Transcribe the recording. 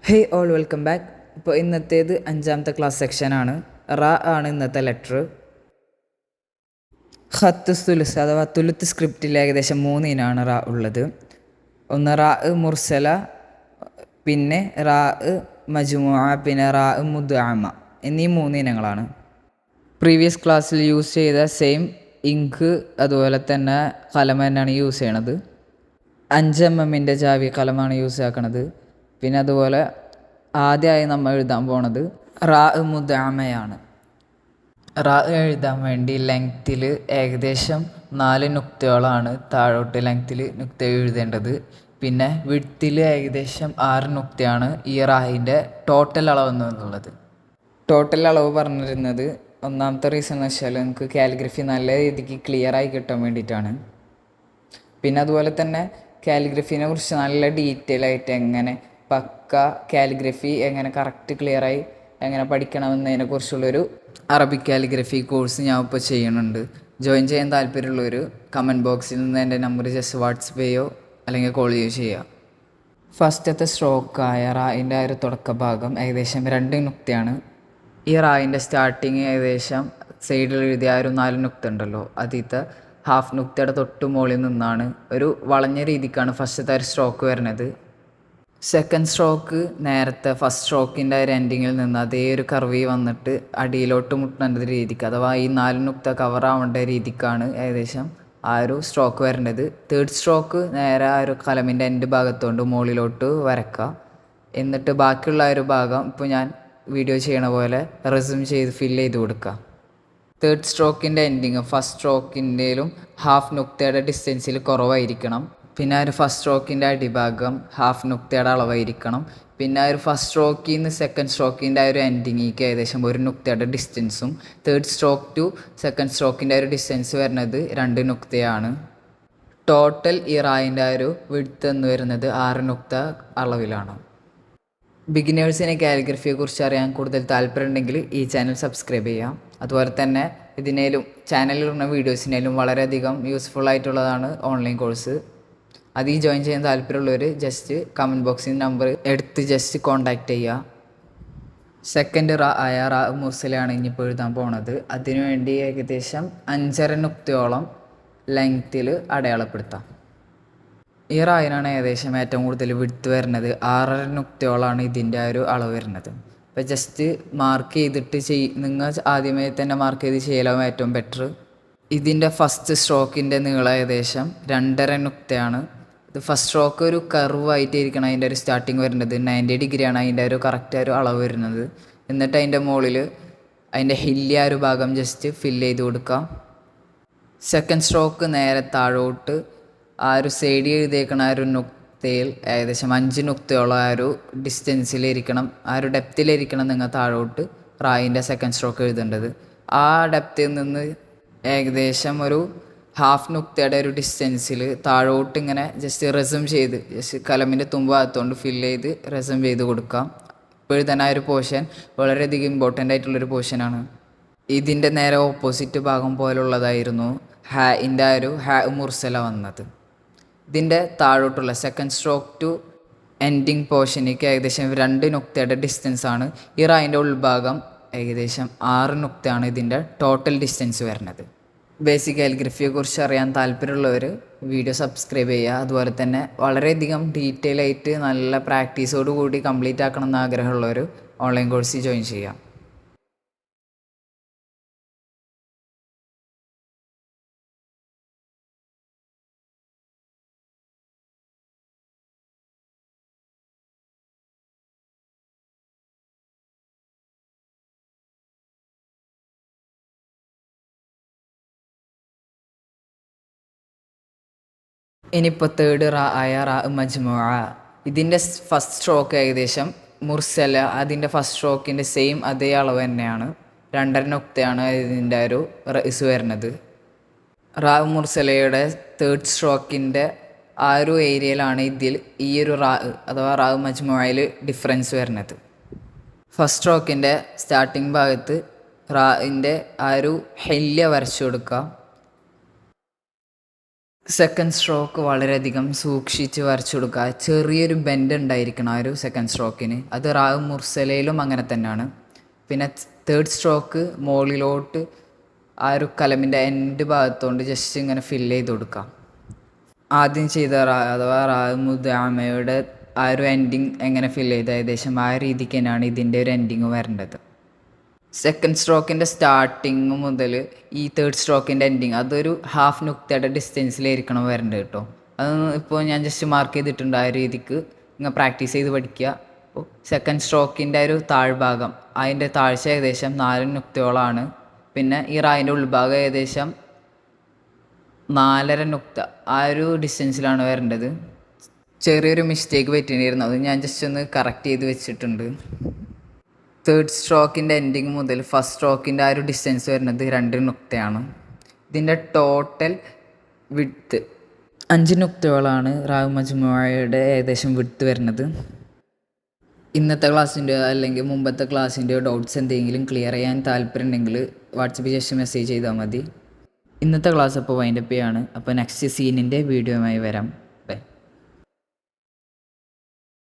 ഹേ all welcome back. ഇപ്പോൾ ഇന്നത്തേത് 5ാമത്തെ class സെക്ഷനാണ്. റ ആണ് ഇന്നത്തെ ലെറ്റർ. ഖത്ത് സുലുസ് അഥവാ തുലുത്ത് സ്ക്രിപ്റ്റിൽ ഏകദേശം 3 ഇനാണ് റ ഉള്ളത്. ഒന്ന് റാ മുർസല, പിന്നെ റാ മജ്മുഅ, പിന്നെ റാ മുദ്അമ എന്നീ 3 ഇനങ്ങളാണ്. പ്രീവിയസ് ക്ലാസ്സിൽ യൂസ് ചെയ്ത സെയിം ഇങ്ക് അതുപോലെ തന്നെ കലം തന്നെയാണ് യൂസ് ചെയ്യണത്. 5mm Xavi കലമാണ് use ആക്കണത്. പിന്നെ അതുപോലെ ആദ്യമായി നമ്മൾ എഴുതാൻ പോണത് റാ മുദ്അമയാണ്. റാ എഴുതാൻ വേണ്ടി ലെങ്ത്തിൽ ഏകദേശം 4 നുക്തകളാണ് താഴോട്ട് ലെങ്ത്തിൽ നുക്ത എഴുതേണ്ടത്. പിന്നെ വിഡ്ത്തിൽ ഏകദേശം 6 നുക്തയാണ് ഈ റാഹിൻ്റെ ടോട്ടൽ അളവ് എന്നുള്ളത്. ടോട്ടൽ അളവ് പറഞ്ഞിരുന്നത് ഒന്നാമത്തെ റീസൺ എന്ന് വെച്ചാൽ നമുക്ക് കാലിഗ്രഫി നല്ല രീതിക്ക് ക്ലിയറായി കിട്ടാൻ വേണ്ടിയിട്ടാണ്. പിന്നെ അതുപോലെ തന്നെ കാലിഗ്രഫീനെ കുറിച്ച് നല്ല ഡീറ്റെയിൽ ആയിട്ട് എങ്ങനെ പക്ക കാലിഗ്രഫി എങ്ങനെ കറക്റ്റ് ക്ലിയറായി എങ്ങനെ പഠിക്കണമെന്നതിനെക്കുറിച്ചുള്ളൊരു അറബിക് കാലിഗ്രഫി കോഴ്സ് ഞാൻ ഇപ്പോൾ ചെയ്യുന്നുണ്ട്. ജോയിൻ ചെയ്യാൻ താല്പര്യമുള്ളൊരു കമൻറ്റ് ബോക്സിൽ നിന്ന് എൻ്റെ നമ്പർ ജസ്റ്റ് വാട്സപ്പ് ചെയ്യോ അല്ലെങ്കിൽ കോൾ ചെയ്യുകയോ ചെയ്യുക. ഫസ്റ്റത്തെ സ്ട്രോക്കായ റായിൻ്റെ ഒരു തുടക്ക ഭാഗം ഏകദേശം 2 നുക്തയാണ്. ഈ റായിൻ്റെ സ്റ്റാർട്ടിങ് ഏകദേശം സൈഡിൽ എഴുതിയ 4 നുക്ത ഉണ്ടല്ലോ, അതിലത്തെ ഹാഫ് നുക്തയുടെ തൊട്ട് മുകളിൽ നിന്നാണ് ഒരു വളഞ്ഞ രീതിക്കാണ് ഫസ്റ്റത്തെ ഒരു സ്ട്രോക്ക് വരുന്നത്. സെക്കൻഡ് സ്ട്രോക്ക് നേരത്തെ ഫസ്റ്റ് സ്ട്രോക്കിൻ്റെ ഒരു എൻഡിങ്ങിൽ നിന്ന് അതേ ഒരു കർവി വന്നിട്ട് അടിയിലോട്ട് മുട്ടേണ്ട രീതിക്ക്, അഥവാ ഈ 4 നുക്ത കവറാവേണ്ട രീതിക്കാണ് ഏകദേശം ആ ഒരു സ്ട്രോക്ക് വരേണ്ടത്. തേർഡ് സ്ട്രോക്ക് നേരെ ആ ഒരു കലമിൻ്റെ എൻഡ് ഭാഗത്തോണ്ട് മുകളിലോട്ട് വരക്കുക. എന്നിട്ട് ബാക്കിയുള്ള ഒരു ഭാഗം ഇപ്പോൾ ഞാൻ വീഡിയോ ചെയ്യണ പോലെ റെസ്യൂം ചെയ്ത് ഫില്ല് ചെയ്ത് കൊടുക്കുക. തേർഡ് സ്ട്രോക്കിൻ്റെ എൻഡിങ് ഫസ്റ്റ് സ്ട്രോക്കിൻ്റെയിലും ഹാഫ് നുക്തയുടെ ഡിസ്റ്റൻസിൽ കുറവായിരിക്കണം. പിന്നെ ആ ഒരു ഫസ്റ്റ് സ്ട്രോക്കിൻ്റെ അടിഭാഗം ഹാഫ് നുക്തയുടെ അളവായിരിക്കണം. പിന്നെ ആ ഒരു ഫസ്റ്റ് സ്ട്രോക്കിൽ നിന്ന് സെക്കൻഡ് സ്ട്രോക്കിൻ്റെ ആ ഒരു എൻഡിങ്ങിക്ക് ഏകദേശം 1 നുക്തയുടെ ഡിസ്റ്റൻസും തേർഡ് സ്ട്രോക്ക് ടു സെക്കൻഡ് സ്ട്രോക്കിൻ്റെ ഒരു ഡിസ്റ്റൻസ് വരുന്നത് 2 നുക്തയാണ്. ടോട്ടൽ ഈ റായിൻ്റെ ആ ഒരു വിഡ്ത്ത് എന്ന് വരുന്നത് 6 നുക്ത അളവിലാണ്. ബിഗിനേഴ്സിനെ കാലിഗ്രഫിയെക്കുറിച്ച് അറിയാൻ കൂടുതൽ താല്പര്യമുണ്ടെങ്കിൽ ഈ ചാനൽ സബ്സ്ക്രൈബ് ചെയ്യാം. അതുപോലെ തന്നെ ഇതിനേലും ചാനലിലുള്ള വീഡിയോസിനേലും വളരെയധികം യൂസ്ഫുൾ ആയിട്ടുള്ളതാണ് ഓൺലൈൻ കോഴ്സ്. അതിൽ ജോയിൻ ചെയ്യാൻ താല്പര്യമുള്ളവർ ജസ്റ്റ് കമൻറ്റ് ബോക്സിൽ നമ്പർ എടുത്ത് ജസ്റ്റ് കോൺടാക്റ്റ് ചെയ്യുക. സെക്കൻഡ് റാ ആയ റാ മുർസലയാണ് ഇനിയിപ്പോൾ എഴുതാൻ പോണത്. അതിനുവേണ്ടി ഏകദേശം 5.5 നുക്തയോളം ലെങ്ത്തിൽ അടയാളപ്പെടുത്താം. ഈ റായിനാണ് ഏകദേശം ഏറ്റവും കൂടുതൽ വിഡ്ത്ത് വരുന്നത്. 6.5 നുക്തയോളാണ് ഇതിൻ്റെ ആ ഒരു അളവ് വരുന്നത്. അപ്പോൾ ജസ്റ്റ് മാർക്ക് ചെയ്തിട്ട് നിങ്ങൾ ആദ്യമേ തന്നെ മാർക്ക് ചെയ്ത് ചെയ്യലാവും ഏറ്റവും ബെറ്റർ. ഇതിൻ്റെ ഫസ്റ്റ് സ്ട്രോക്കിൻ്റെ നീളം ഏകദേശം 2.5 നുക്തയാണ്. ഇത് ഫസ്റ്റ് സ്ട്രോക്ക് ഒരു കർവായിട്ട് ഇരിക്കണം അതിൻ്റെ ഒരു സ്റ്റാർട്ടിങ് വരുന്നത്. 90 ഡിഗ്രിയാണ് അതിൻ്റെ ഒരു കറക്റ്റ് ഒരു അളവ് വരുന്നത്. എന്നിട്ട് അതിൻ്റെ മുകളിൽ അതിൻ്റെ ഹില്ലി ആ ഒരു ഭാഗം ജസ്റ്റ് ഫില്ല് ചെയ്ത് കൊടുക്കാം. സെക്കൻഡ് സ്ട്രോക്ക് നേരെ താഴോട്ട് ആ ഒരു സൈഡിൽ എഴുതിയേക്കണ ആ ഒരു നുക്തയിൽ ഏകദേശം 5 നുക്തയോളം ആ ഒരു ഡിസ്റ്റൻസിലിരിക്കണം, ആ ഒരു ഡെപ്തിലിരിക്കണം നിങ്ങൾ താഴോട്ട് റായിൻ്റെ സെക്കൻഡ് സ്ട്രോക്ക് എഴുതേണ്ടത്. ആ ഡെപ്തിൽ നിന്ന് ഏകദേശം ഒരു ഹാഫ് നുക്തയുടെ ഒരു ഡിസ്റ്റൻസിൽ താഴോട്ട് ഇങ്ങനെ ജസ്റ്റ് റെസ്യൂം ചെയ്ത് ജസ്റ്റ് കലമിൻ്റെ തുമ്പ് ഭാഗത്തോണ്ട് ഫില്ല് ചെയ്ത് റെസ്യൂം ചെയ്ത് കൊടുക്കാം. ഇപ്പോൾ എഴുതാൻ ആ ഒരു പോർഷൻ വളരെയധികം ഇമ്പോർട്ടൻ്റ് ആയിട്ടുള്ളൊരു പോർഷനാണ്. ഇതിൻ്റെ നേരെ ഓപ്പോസിറ്റ് ഭാഗം പോലുള്ളതായിരുന്നു ഹാൻ്റെ ആ ഒരു ഹാ മുർസല വന്നത്. ഇതിൻ്റെ താഴോട്ടുള്ള സെക്കൻഡ് സ്ട്രോക്ക് ടു എൻഡിങ് പോർഷനിലേക്ക് ഏകദേശം 2 നുക്തയുടെ ഡിസ്റ്റൻസാണ്. ഈ റായിൻ്റെ ഉൾഭാഗം ഏകദേശം 6 നുക്തയാണ് ഇതിൻ്റെ ടോട്ടൽ ഡിസ്റ്റൻസ് വരുന്നത്. ബേസിക് കാലിഗ്രഫിയെക്കുറിച്ച് അറിയാൻ താല്പര്യമുള്ളവർ വീഡിയോ സബ്സ്ക്രൈബ് ചെയ്യുക. അതുപോലെ തന്നെ വളരെയധികം ഡീറ്റെയിൽ ആയിട്ട് നല്ല പ്രാക്ടീസോട് കൂടി കംപ്ലീറ്റ് ആക്കണം എന്ന് ആഗ്രഹമുള്ളവർ ഓൺലൈൻ കോഴ്സിൽ ജോയിൻ ചെയ്യാം. ഇനിയിപ്പോൾ തേർഡ് റാ ആയ റാ മജ്മുഅ. ഇതിൻ്റെ ഫസ്റ്റ് സ്ട്രോക്ക് ഏകദേശം മുർസല അതിൻ്റെ ഫസ്റ്റ് സ്ട്രോക്കിൻ്റെ സെയിം അതേ അളവ് തന്നെയാണ്. 2.5 നുക്തയാണ് ഇതിൻ്റെ ഒരു റൈസ് വരുന്നത്. റാ മുർസലയുടെ തേർഡ് സ്ട്രോക്കിൻ്റെ ആ ഒരു ഏരിയയിലാണ് ഈ ഒരു റാ അഥവാ റാ മജ്മുഅയിൽ ഡിഫറൻസ് വരുന്നത്. ഫസ്റ്റ് സ്ട്രോക്കിൻ്റെ സ്റ്റാർട്ടിങ് ഭാഗത്ത് റായിൻ്റെ ആ ഒരു ഹെല്യ വരച്ചു കൊടുക്കുക. സെക്കൻഡ് സ്ട്രോക്ക് വളരെയധികം സൂക്ഷിച്ച് വരച്ചു കൊടുക്കുക. ചെറിയൊരു ബെൻഡ് ഉണ്ടായിരിക്കണം ആ ഒരു സെക്കൻഡ് സ്ട്രോക്കിന്. അത് റാവ് മുർസലയിലും അങ്ങനെ തന്നെയാണ്. പിന്നെ തേർഡ് സ്ട്രോക്ക് മുകളിലോട്ട് ആ ഒരു കലമിൻ്റെ എൻഡ് ഭാഗത്തോണ്ട് ജസ്റ്റ് ഇങ്ങനെ ഫില്ല് ചെയ്ത് കൊടുക്കാം. ആദ്യം ചെയ്ത അഥവാ റാവ് മുദ്അമയുടെ ആ ഒരു എൻഡിങ് എങ്ങനെ ഫില്ല് ചെയ്ത് ഏകദേശം ആ രീതിക്ക് തന്നെയാണ് ഇതിൻ്റെ ഒരു എൻഡിങ് വരേണ്ടത്. സെക്കൻഡ് സ്ട്രോക്കിൻ്റെ സ്റ്റാർട്ടിങ് മുതൽ ഈ തേർഡ് സ്ട്രോക്കിൻ്റെ എൻഡിങ് അതൊരു ഹാഫ് നുക്തയുടെ ഡിസ്റ്റൻസിലായിരിക്കണം വരേണ്ടത് കേട്ടോ. അത് ഇപ്പോൾ ഞാൻ ജസ്റ്റ് മാർക്ക് ചെയ്തിട്ടുണ്ട്. ആ രീതിക്ക് നിങ്ങൾ പ്രാക്ടീസ് ചെയ്ത് പഠിക്കുക. അപ്പോൾ സെക്കൻഡ് സ്ട്രോക്കിൻ്റെ ഒരു താഴ്ഭാഗം അതിൻ്റെ താഴ്ച ഏകദേശം 4 നുക്തയോളാണ്. പിന്നെ ഈ റായിൻ്റെ ഉൾഭാഗം ഏകദേശം 4.5 നുക്ത ആ ഒരു ഡിസ്റ്റൻസിലാണ് വരേണ്ടത്. ചെറിയൊരു മിസ്റ്റേക്ക് പറ്റിയിരുന്നു, അത് ഞാൻ ജസ്റ്റ് ഒന്ന് കറക്റ്റ് ചെയ്ത് വെച്ചിട്ടുണ്ട്. തേർഡ് സ്ട്രോക്കിൻ്റെ എൻഡിങ് മുതൽ ഫസ്റ്റ് സ്ട്രോക്കിൻ്റെ ആ ഒരു ഡിസ്റ്റൻസ് വരുന്നത് 2 നുക്തയാണ്. ഇതിൻ്റെ ടോട്ടൽ വിഡ്ത്ത് 5 നുക്തകളാണ് റാവ് മജ്മുഅയുടെ ഏകദേശം വിഡ്ത്ത് വരുന്നത്. ഇന്നത്തെ ക്ലാസ്സിൻ്റെയോ അല്ലെങ്കിൽ മുമ്പത്തെ ക്ലാസ്സിൻ്റെയോ ഡൗട്ട്സ് എന്തെങ്കിലും ക്ലിയർ ചെയ്യാൻ താല്പര്യമുണ്ടെങ്കിൽ വാട്സപ്പിൽ ജസ്റ്റ് മെസ്സേജ് ചെയ്താൽ മതി. ഇന്നത്തെ ക്ലാസ് അപ്പോൾ വൈൻഡപ്പ് ചെയ്യാണ്. അപ്പോൾ നെക്സ്റ്റ് സീനിൻ്റെ വീഡിയോയുമായി വരാം.